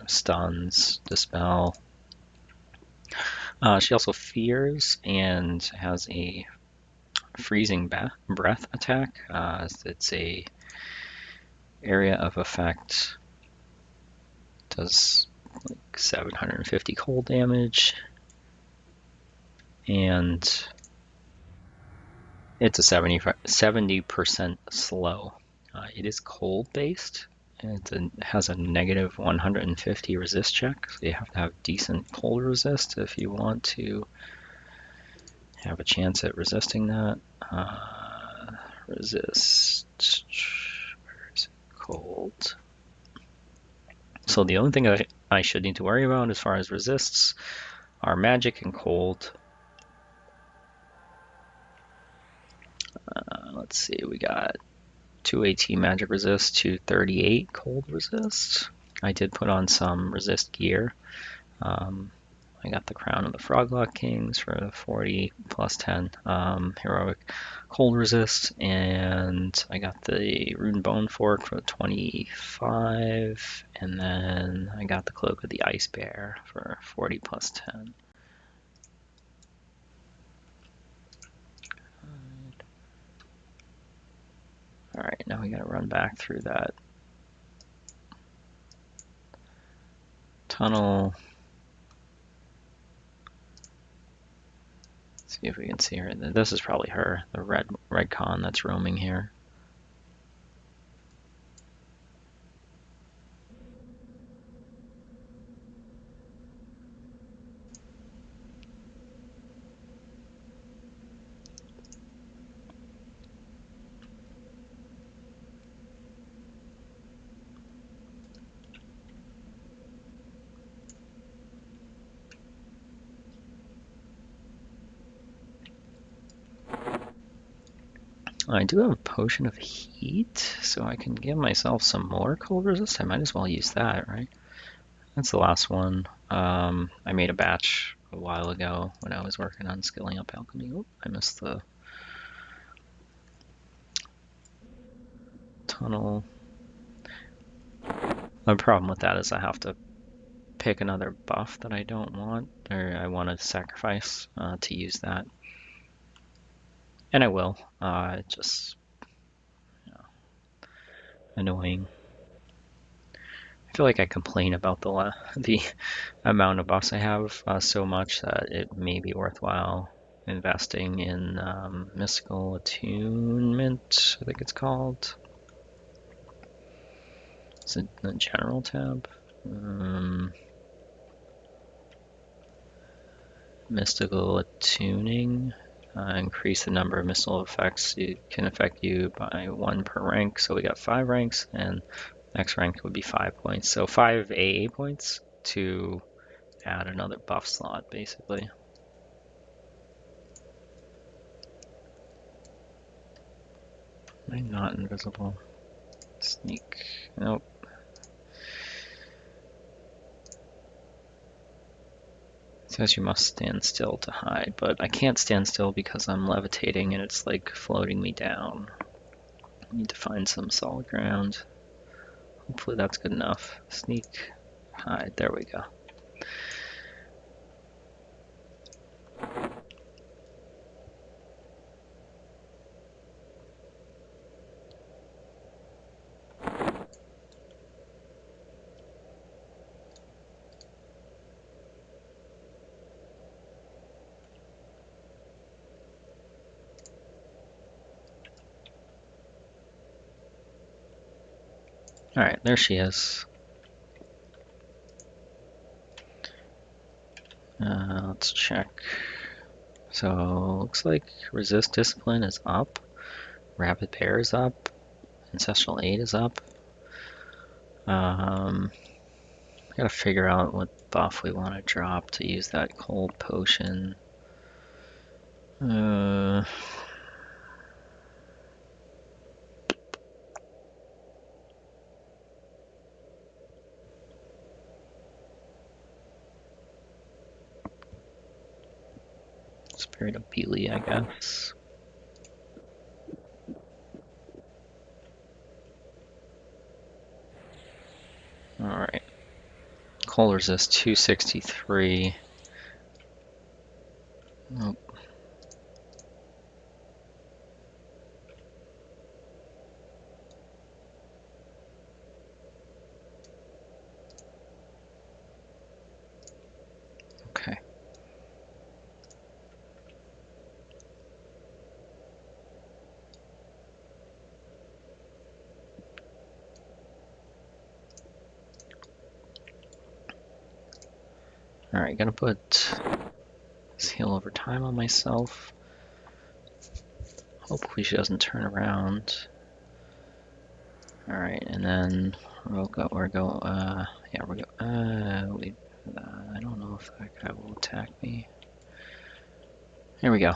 stuns, dispel. She also fears and has a freezing breath attack. It's a area of effect. Does like 750 cold damage, and it's a 70% slow. It is cold based, and it has a negative 150 resist check, so you have to have decent cold resist if you want to have a chance at resisting that. Resist, where is it? Cold. So the only thing that I should need to worry about as far as resists are magic and cold. Let's see, we got 218 magic resist, 238 cold resist. I did put on some resist gear. I got the Crown of the Froglock Kings for the 40 plus 10 heroic cold resist, and I got the Rune Bone Fork for 25, and then I got the Cloak of the Ice Bear for 40 plus 10. Alright, now we gotta run back through that Tunnel. See if we can see her. This is probably her, the red con that's roaming here. I do have a potion of heat, so I can give myself some more cold resist. I might as well use that, right? That's the last one. I made a batch a while ago when I was working on skilling up alchemy. Oh, I missed the tunnel. The problem with that is I have to pick another buff that I don't want, or I want to sacrifice to use that. And I will. It's just annoying. I feel like I complain about the amount of buffs I have so much that it may be worthwhile investing in mystical attunement, I think it's called. It's in the general tab. Mystical attuning. Increase the number of mystical effects it can affect you by 1 per rank. So we got 5 ranks, and next rank would be 5 points. So 5 AA points to add another buff slot, basically. Am I not invisible? Sneak. Nope. It says you must stand still to hide, but I can't stand still because I'm levitating and it's like floating me down. I need to find some solid ground. Hopefully that's good enough. Sneak, hide, there we go. Alright, there she is. Let's check. So, looks like Resist Discipline is up, Rapid Bear is up, Ancestral Aid is up. Gotta figure out what buff we want to drop to use that cold potion. Spirit of Beely, I guess. Alright. Cold resist 263. Nope. Okay. Alright, gonna put this heal over time on myself. Hopefully she doesn't turn around. Alright, and then I don't know if that guy will attack me. Here we go.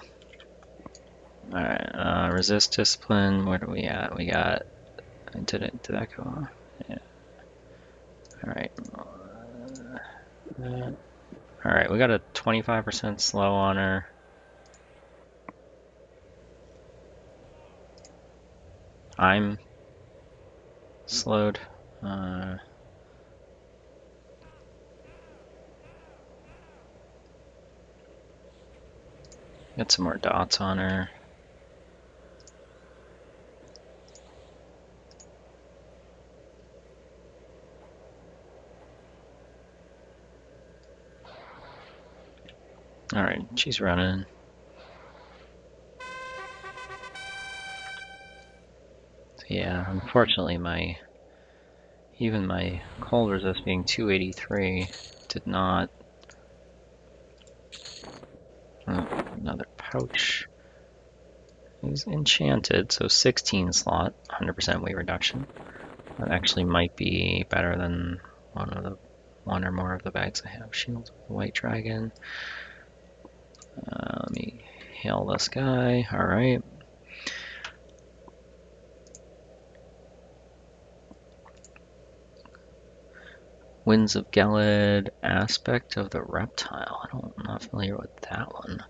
Alright, resist discipline, where do we at? We got, did that go on? Yeah. Alright. Alright, we got a 25% slow on her. I'm slowed. Get some more dots on her. Alright, she's running. Yeah, unfortunately even my cold resist being 283 did not. Oh, another pouch. He's enchanted, so 16 slot, 100% weight reduction. That actually might be better than one or more of the bags I have. Shield of the White Dragon. Let me hail this guy. Alright. Winds of Gelid, Aspect of the Reptile. I'm not familiar with that one.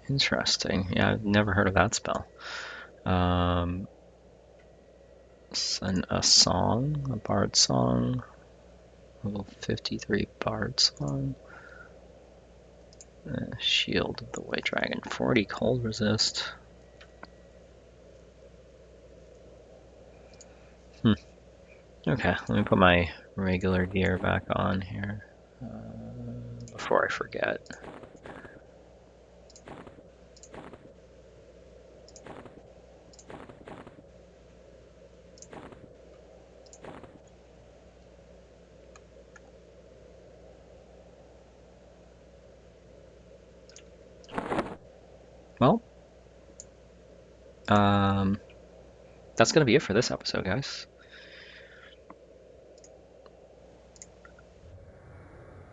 Interesting. Yeah, I've never heard of that spell. A song, a bard song, level 53 bard song. Shield of the White Dragon, 40 cold resist. Okay, let me put my regular gear back on here before I forget. Well, that's going to be it for this episode, guys.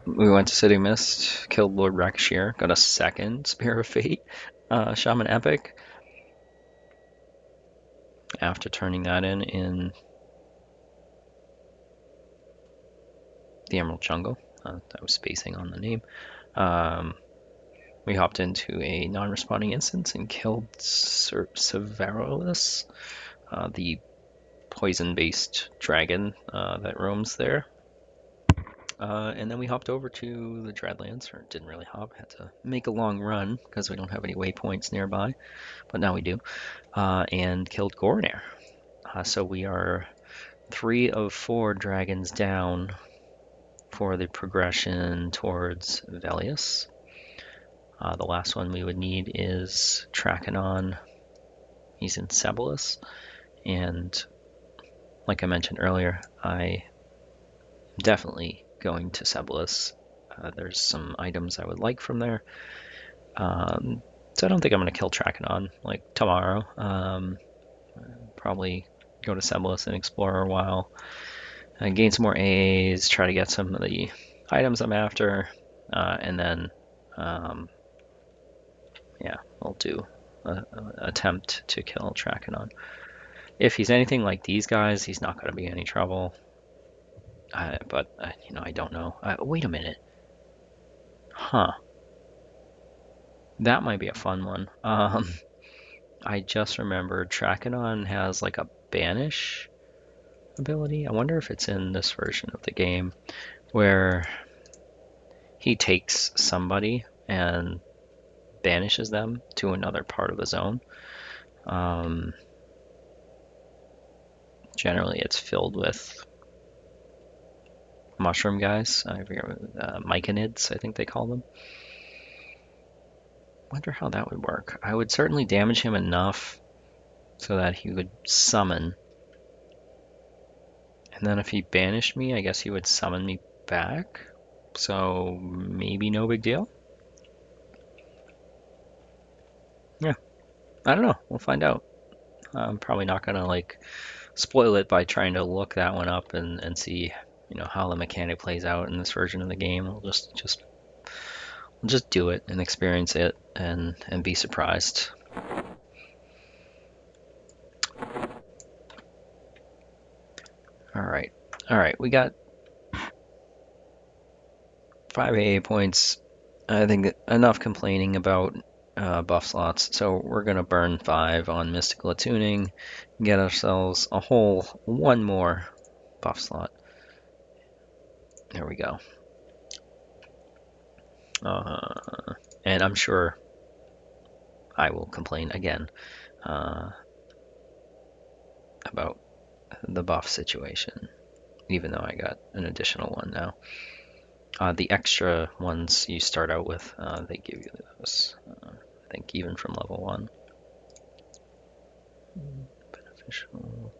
We went to City Mist, killed Lord Rakshir, got a second Spear of Fate, Shaman Epic, after turning that in the Emerald Jungle. I was spacing on the name. We hopped into a non-responding instance and killed Severus, the poison-based dragon that roams there. And then we hopped over to the Dreadlands, or didn't really hop, had to make a long run because we don't have any waypoints nearby, but now we do, and killed Gornair. So we are 3 of 4 dragons down for the progression towards Velius. The last one we would need is Trachanon. He's in Cebalus, and like I mentioned earlier, I am definitely going to Cebalus. There's some items I would like from there. So I don't think I'm going to kill Trachanon like tomorrow. Probably go to Cebalus and explore a while. Gain some more A's, try to get some of the items I'm after, and then yeah, I'll do an attempt to kill Trachanon. If he's anything like these guys, he's not going to be any trouble. But I don't know. Wait a minute. Huh. That might be a fun one. I just remembered Trachanon has like a banish ability. I wonder if it's in this version of the game where he takes somebody and banishes them to another part of the zone. Generally, it's filled with mushroom guys. I forget myconids, I think they call them. Wonder how that would work. I would certainly damage him enough so that he would summon. And then if he banished me, I guess he would summon me back. So maybe no big deal. Yeah, I don't know. We'll find out. I'm probably not gonna like spoil it by trying to look that one up and see, how the mechanic plays out in this version of the game. We'll just do it and experience it and be surprised. All right, we got 5 AA points. I think enough complaining about buff slots, so we're gonna burn 5 on mystical attuning, get ourselves a whole 1 more buff slot. There we go. And I'm sure I will complain again about the buff situation, even though I got an additional one now. The extra ones you start out with, they give you those, I think even from level 1. Beneficial.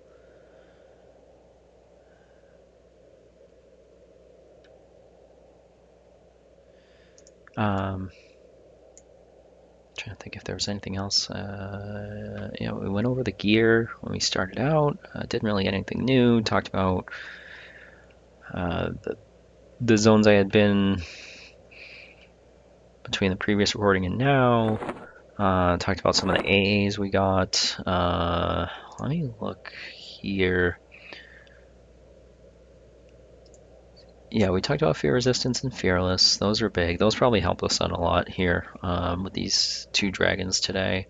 Trying to think if there was anything else. We went over the gear when we started out. Didn't really get anything new. Talked about the zones I had been between the previous recording and now. Talked about some of the AAs we got. Let me look here. Yeah, we talked about Fear Resistance and Fearless. Those are big. Those probably helped us out a lot here with these 2 dragons today.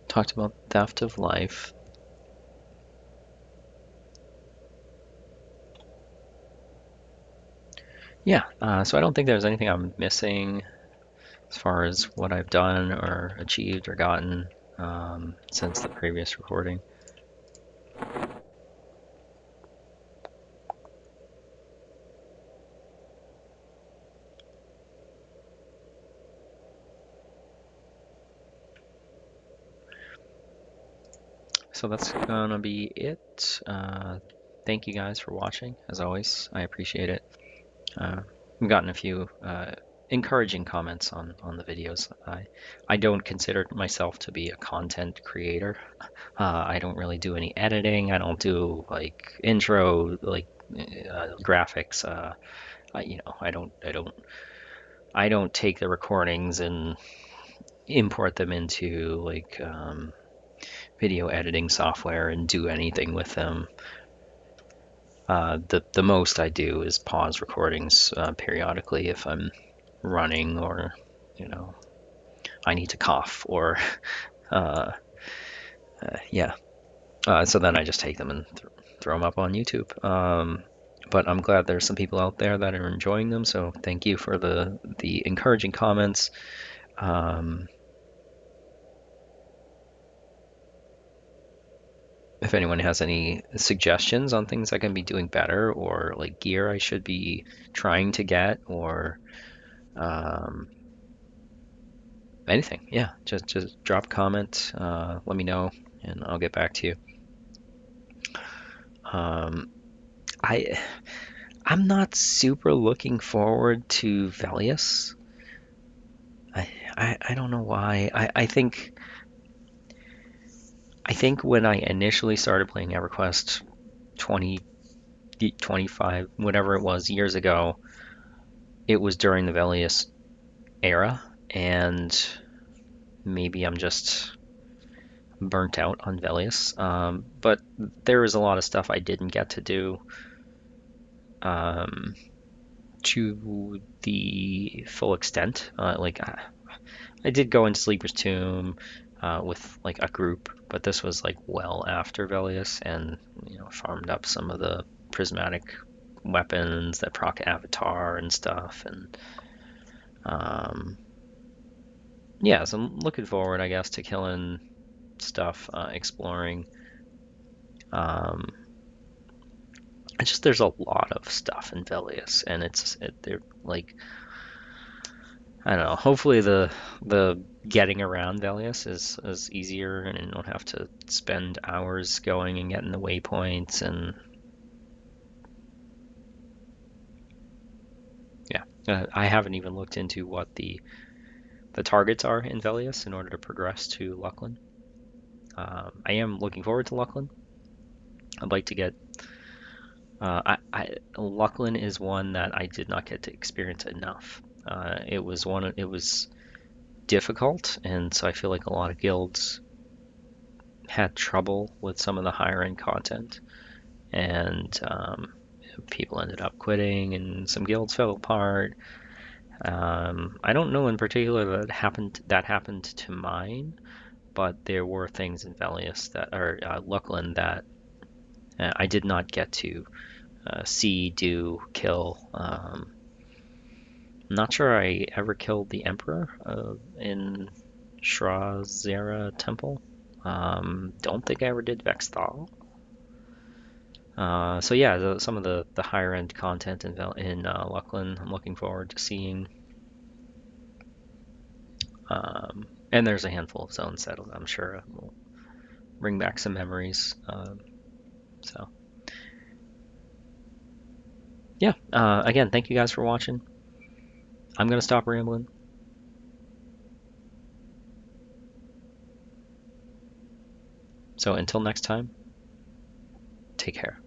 Talked about Theft of Life. Yeah, so I don't think there's anything I'm missing as far as what I've done or achieved or gotten since the previous recording. So that's gonna be it. Thank you guys for watching. As always, I appreciate it. We've gotten a few encouraging comments on the videos. I don't consider myself to be a content creator. I don't really do any editing. I don't do like intro, like graphics. I don't take the recordings and import them into like video editing software and do anything with them. The most I do is pause recordings periodically if I'm running or I need to cough or yeah. So then I just take them and throw them up on YouTube. But I'm glad there's some people out there that are enjoying them. So thank you for the encouraging comments. If anyone has any suggestions on things I can be doing better or like gear I should be trying to get or anything, yeah, just drop a comment, let me know, and I'll get back to you. I'm not super looking forward to Velius. I don't know why. I think when I initially started playing EverQuest 20, 25, whatever it was, years ago, it was during the Velius era, and maybe I'm just burnt out on Velius. But there was a lot of stuff I didn't get to do to the full extent. I did go into Sleeper's Tomb with like a group, but this was like well after Velius, and farmed up some of the prismatic weapons that proc Avatar and stuff, and yeah, so I'm looking forward, I guess, to killing stuff, exploring. It's just there's a lot of stuff in Velius, and they're like, I don't know. Hopefully the getting around Velius is easier, and you don't have to spend hours going and getting the waypoints, and yeah. I haven't even looked into what the targets are in Velius in order to progress to Lucklin. I am looking forward to Lucklin. I'd like to get. Lucklin is one that I did not get to experience enough. It was difficult, and so I feel like a lot of guilds had trouble with some of the higher end content, and people ended up quitting, and some guilds fell apart. I don't know in particular that happened to mine, but there were things in Velius Lucklin that I did not get to see, do, kill. I'm not sure I ever killed the Emperor in Shrazera Temple. Don't think I ever did Vexthal. So yeah, some of the higher end content in Luckland, I'm looking forward to seeing. And there's a handful of zones that I'm sure will bring back some memories. So yeah, again, thank you guys for watching. I'm gonna stop rambling. So until next time, take care.